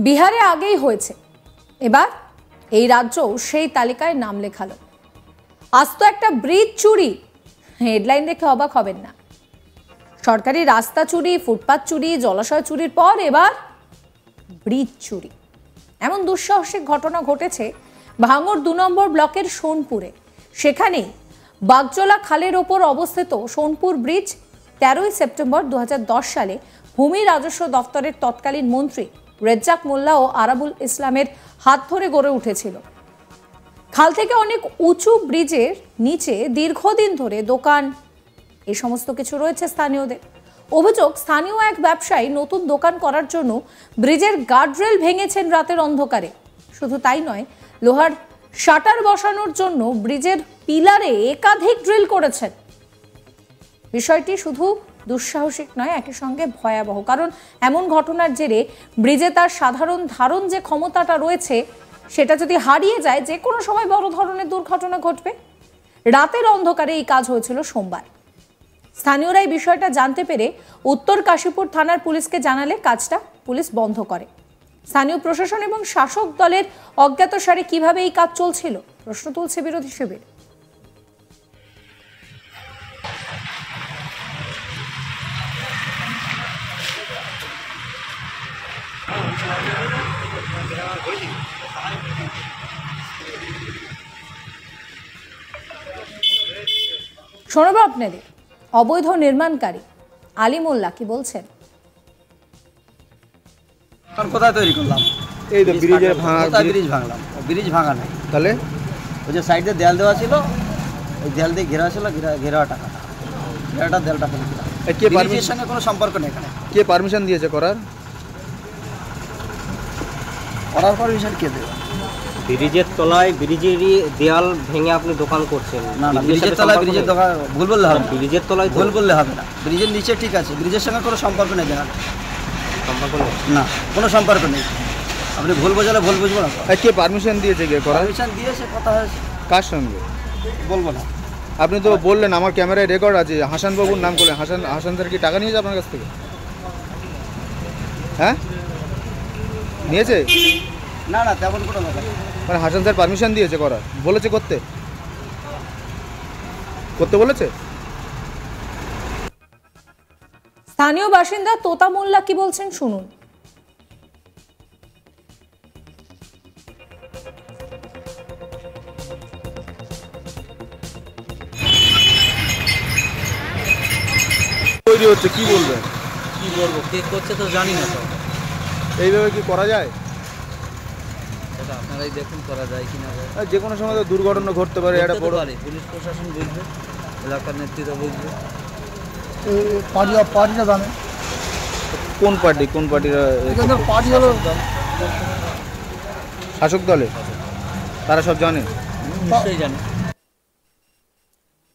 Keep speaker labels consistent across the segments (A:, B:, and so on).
A: বিহারে আগেই হয়েছে, এবার এই রাজ্যও সেই তালিকায় নাম লেখালো। আজ তো একটা ব্রিজ চুরি, হেডলাইন দেখে অবাক হবেন না। সরকারি রাস্তা চুরি, ফুটপাত চুরি, জলাশয় চুরির পর এবার ব্রিজ চুরি। এমন দুঃসাহসিক ঘটনা ঘটেছে ভাঙড় ২ নম্বর ব্লকের সোনপুরে। সেখানে বাগজোলা খালের ওপর অবস্থিত সোনপুর ব্রিজ ১৩ই সেপ্টেম্বর ২০১০ সালে ভূমি রাজস্ব দপ্তরের তৎকালীন মন্ত্রী রেজ্জাক মোল্লা ও আরাবুল ইসলামের হাত ধরে গড়ে উঠেছিল। খাল থেকে অনেক উঁচু ব্রিজের নিচে দীর্ঘদিন ধরে দোকান এই সমস্ত কিছু রয়েছে স্থানীয়দের। অভিযোগ, স্থানীয় এক ব্যবসায়ী নতুন দোকান করার জন্য ব্রিজের গার্ডরেল ভেঙেছেন রাতের অন্ধকারে। শুধু তাই নয়, লোহার শাটার বসানোর জন্য ব্রিজের পিলারে একাধিক ড্রিল করেছেন। বিষয়টি শুধু দুঃসাহসিক নয়, একই সঙ্গে ভয়াবহ। কারণ এমন ঘটনার জেরে ব্রিজে তার সাধারণ ধারণ যে ক্ষমতাটা রয়েছে সেটা যদি হারিয়ে যায়, যে কোনো সময় বড় ধরনের দুর্ঘটনা ঘটবে। রাতের অন্ধকারে এই কাজ হয়েছিল সোমবার। স্থানীয়রা এই বিষয়টা জানতে পেরে উত্তর কাশীপুর থানার পুলিশকে জানালে কাজটা পুলিশ বন্ধ করে। স্থানীয় প্রশাসন এবং শাসক দলের অজ্ঞাতসারে কিভাবে এই কাজ চলছিল প্রশ্ন তুলছে বিরোধী শিবির। শোনাবো আপনাদের অবৈধ নির্মাণকারী আলী মোল্লা কি বলছেন।
B: কোথায় তৈরি করলাম?
C: এই তো ব্রিজের ভাঙা,
B: ব্রিজ ভাঙলাম। ব্রিজ ভাঙা নাই,
C: তাহলে
B: ওই যে সাইডে দেয়াল দেওয়া ছিল, ওই দেয়াল দিয়ে ঘেরা ছিল, ঘেরা টাকা ঘেরাটা দেয়ালটা ফেলে দিলাম।
C: কে
B: ব্রিজের সঙ্গে কোনো সম্পর্ক নেই এখানে।
C: কে পারমিশন দিয়েছে করার
B: পারমিশন কে দেবে?
D: ব্রিজের তলায় ব্রিজেরই দেয়াল ভেঙে আপনি দোকান করছেন।
B: না না, ব্রিজের তলায় ব্রিজের দোকান ভুল বললে হবে না।
D: ব্রিজের তলায়
B: ভুল বললে হবে না। ব্রিজের নিচে ঠিক আছে, ব্রিজের সঙ্গে কোনো সম্পর্ক নেই। জানা
D: সম্পর্ক নেই?
B: না, কোনো সম্পর্ক নেই। আপনি ভুল বোঝালে ভুল বুঝবো না।
C: কে পারমিশন দিয়েছে কে করার?
B: পারমিশন দিয়েছে, কথা হয়েছে।
C: কার সঙ্গে
B: বলবো না।
C: আপনি তো বললেন, আমার ক্যামেরায় রেকর্ড আছে, হাসান বাবুর নাম করলেন। হাসান স্যার কি টাকা নিয়েছে আপনার কাছ থেকে? হ্যাঁ, নিয়েছে?
B: না না, তেমন কোনো ব্যাপার নেই।
C: মানে হাসান স্যার পারমিশন দিয়েছে করার, বলেছে করতে বলেছে।
A: স্থানীয় বাসিন্দা তোতা মোল্লা কি বলছেন শুনুন।
C: তৈরি হচ্ছে, কি বলবেন?
B: কি বলবো, কে করছে তো জানি না। তো
C: এইভাবে কি করা যায়?
B: সেটা আপনারাই দেখুন করা যায় কিনা।
C: যে কোনো সময় তো দুর্ঘটনা ঘটতে পারে। এটা বড়
B: পুলিশ প্রশাসন বুঝবে, এলাকার নেতৃত্ব বুঝবে।
E: পার্টিটা জানে
C: কোন পার্টিরা?
E: পার্টি হলো
C: শাসক দলে, তারা সব জানে,
B: নিশ্চয়ই জানে।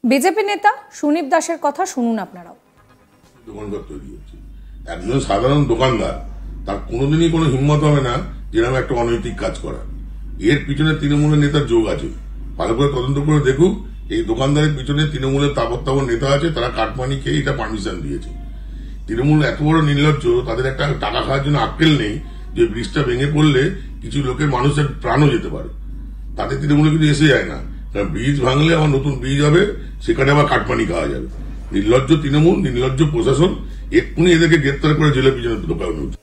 A: বিজেপি নেতা সুনীপ দাসের কথা শুনুন আপনারাও।
F: দোকানদার তৈরি হচ্ছে, একজন সাধারণ দোকানদার, তার কোনোদিনই কোনো হিম্মত হবে না যেরকম একটা অনৈতিক কাজ করা। এর পিছনে তৃণমূলের নেতার যোগ আছে। ভালো করে তদন্ত করে দেখুক, এই দোকানদারের পিছনে তৃণমূলের তাবৎ নেতা আছে, তারা কাটমানি খেয়ে এটা পারমিশন দিয়েছে। তৃণমূল এত বড় নির্লজ্জ, তাদের একটা টাকা খাওয়ার জন্য আক্কেল নেই যে ব্রিজটা ভেঙে পড়লে কিছু লোকের মানুষের প্রাণও যেতে পারে। তাদের তৃণমূলে কিন্তু এসে যায় না, কারণ ব্রিজ ভাঙলে আবার নতুন ব্রিজ হবে, সেখানে আবার কাটমানি খাওয়া যাবে। নির্লজ্জ তৃণমূল, নির্লজ্জ প্রশাসন, এক্ষুনি এদেরকে গ্রেপ্তার করে জেলের পিছনে ঢোকানো উচিত।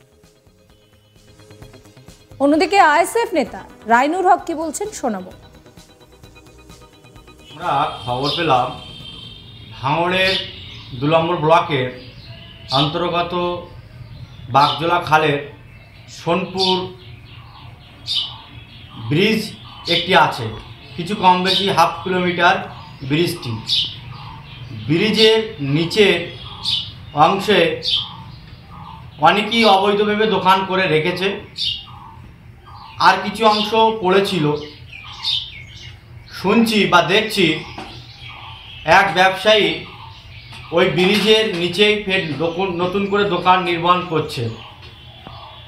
A: অন্যদিকে আইএসএফ নেতা রাইনুর হক কি বলছেন শোনাবো।
G: আমরা খবর পেলাম ভাঙড়ের ২ নম্বর ব্লকের অন্তর্গত বাগজোলা খালের সোনপুর ব্রিজ একটি আছে, কিছু কম বেশি হাফ কিলোমিটার ব্রিজটি। ব্রিজের নিচের অংশে অনেকেই অবৈধভাবে দোকান করে রেখেছে, আর কিছু অংশ পড়েছিল। শুনছি বা দেখছি এক ব্যবসায়ী ওই ব্রিজের নিচেই ফের নতুন করে দোকান নির্মাণ করছে।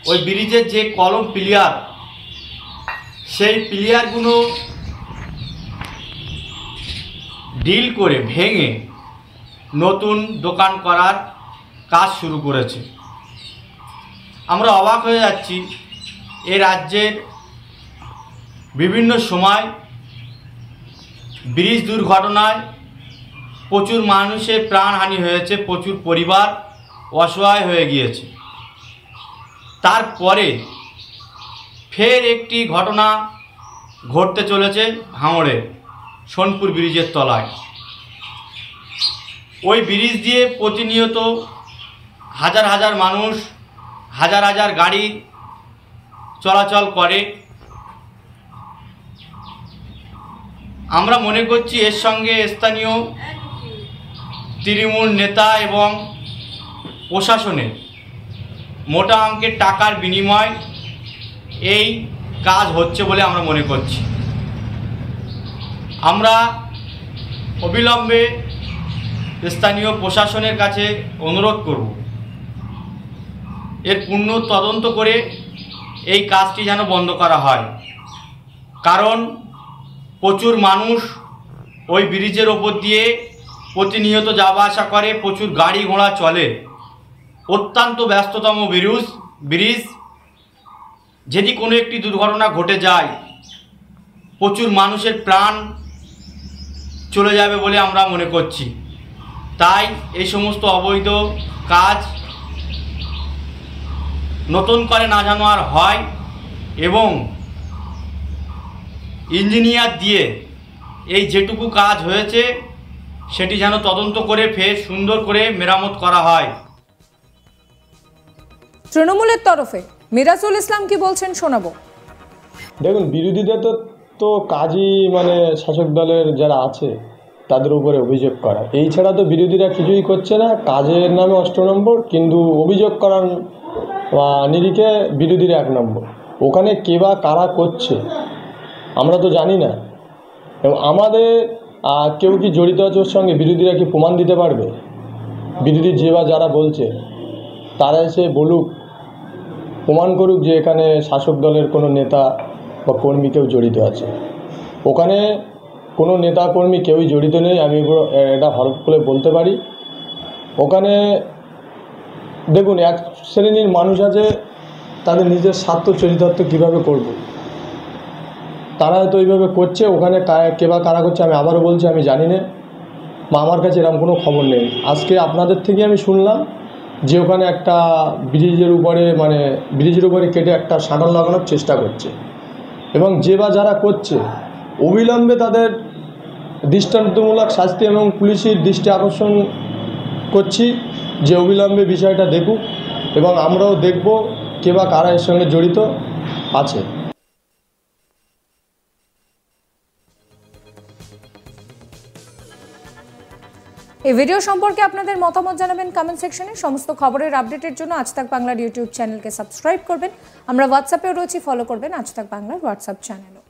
G: ওই ব্রিজের যে কলম পিলিয়ার, সেই পিলিয়ারগুলো ডিল করে ভেঙে নতুন দোকান করার কাজ শুরু করেছে। আমরা অবাক হয়ে যাচ্ছি এ রাজ্যের বিভিন্ন সময় ব্রিজ দুর্ঘটনায় প্রচুর মানুষের প্রাণহানি হয়েছে, প্রচুর পরিবার অসহায় হয়ে গিয়েছে। তারপরে ফের একটি ঘটনা ঘটতে চলেছে ভাঙড়ে সোনপুর ব্রিজের তলায়। ওই ব্রিজ দিয়ে প্রতিনিয়ত হাজার হাজার মানুষ, হাজার হাজার গাড়ি চলাচল করে। আমরা মনে করছি এর সঙ্গে স্থানীয় তৃণমূল নেতা এবং প্রশাসনের মোটা অঙ্কের টাকার বিনিময় এই কাজ হচ্ছে বলে আমরা মনে করছি। আমরা অবিলম্বে স্থানীয় প্রশাসনের কাছে অনুরোধ করব এর পূর্ণ তদন্ত করে এই কাজটি যেন বন্ধ করা হয়, কারণ প্রচুর মানুষ ওই ব্রিজের ওপর দিয়ে প্রতিনিয়ত যাওয়া আসা করে, প্রচুর গাড়ি ঘোড়া চলে। অত্যন্ত ব্যস্ততম ব্রিজ, যদি কোনো একটি দুর্ঘটনা ঘটে যায় প্রচুর মানুষের প্রাণ চলে যাবে বলে আমরা মনে করছি। তাই এই সমস্ত অবৈধ কাজ নতুন করে না যেন আর হয় এবং ইঞ্জিনিয়ার দিয়ে এই যেটুকু কাজ হয়েছে সেটি যেন তদন্ত করে ফের সুন্দর করে মেরামত করা হয়।
A: তৃণমূলের তরফে মিরাজুল ইসলাম কি বলছেন শোনাবো।
E: দেখুন, বিরোধীদের তো কাজই মানে শাসক দলের যারা আছে তাদের উপরে অভিযোগ করা, এই ছাড়া তো বিরোধীরা কিছুই করছে না। কাজের নামে 8 নম্বর, কিন্তু অভিযোগ করার নিরিখে বিরোধীরা 1 নম্বর। ওখানে কে বা কারা করছে আমরা তো জানি না, এবং আমাদের কেউ কি জড়িত আছে ওর সঙ্গে, বিরোধীরা কি প্রমাণ দিতে পারবে? বিরোধী যে বা যারা বলছে তারা এসে বলুক, প্রমাণ করুক যে এখানে শাসক দলের কোনো নেতা বা কর্মী কেউ জড়িত আছে। ওখানে কোনো নেতা কর্মী কেউই জড়িত নেই, আমি এটা হলফ করে বলতে পারি। ওখানে দেখুন, এক শ্রেণীর মানুষ আছে, তাদের নিজের স্বার্থ চরিতার্থ কীভাবে করব, তারা হয়তো এইভাবে করছে। ওখানে কে বা কারা করছে আমি আবারও বলছি, আমি জানি না, বা আমার কাছে এরকম কোনো খবর নেই। আজকে আপনাদের থেকে আমি শুনলাম যে ওখানে একটা ব্রিজের উপরে কেটে একটা শাটার লাগানোর চেষ্টা করছে, এবং যে বা যারা করছে অবিলম্বে তাদের দৃষ্টান্তমূলক শাস্তি এবং পুলিশের দৃষ্টি আকর্ষণ করছি যে অবিলম্বে বিষয়টা দেখুক, এবং আমরাও দেখব কে বা কারা এর সঙ্গে জড়িত আছে।
A: এই ভিডিও সম্পর্কে আপনাদের মতামত জানাবেন কমেন্ট সেকশনে। সমস্ত খবরের আপডেটের জন্য আজ তাক বাংলার ইউটিউব চ্যানেলকে সাবস্ক্রাইব করবেন। আমরা হোয়াটসঅ্যাপেও রয়েছি, ফলো করবেন আজ তাক বাংলার হোয়াটসঅ্যাপ চ্যানেলও।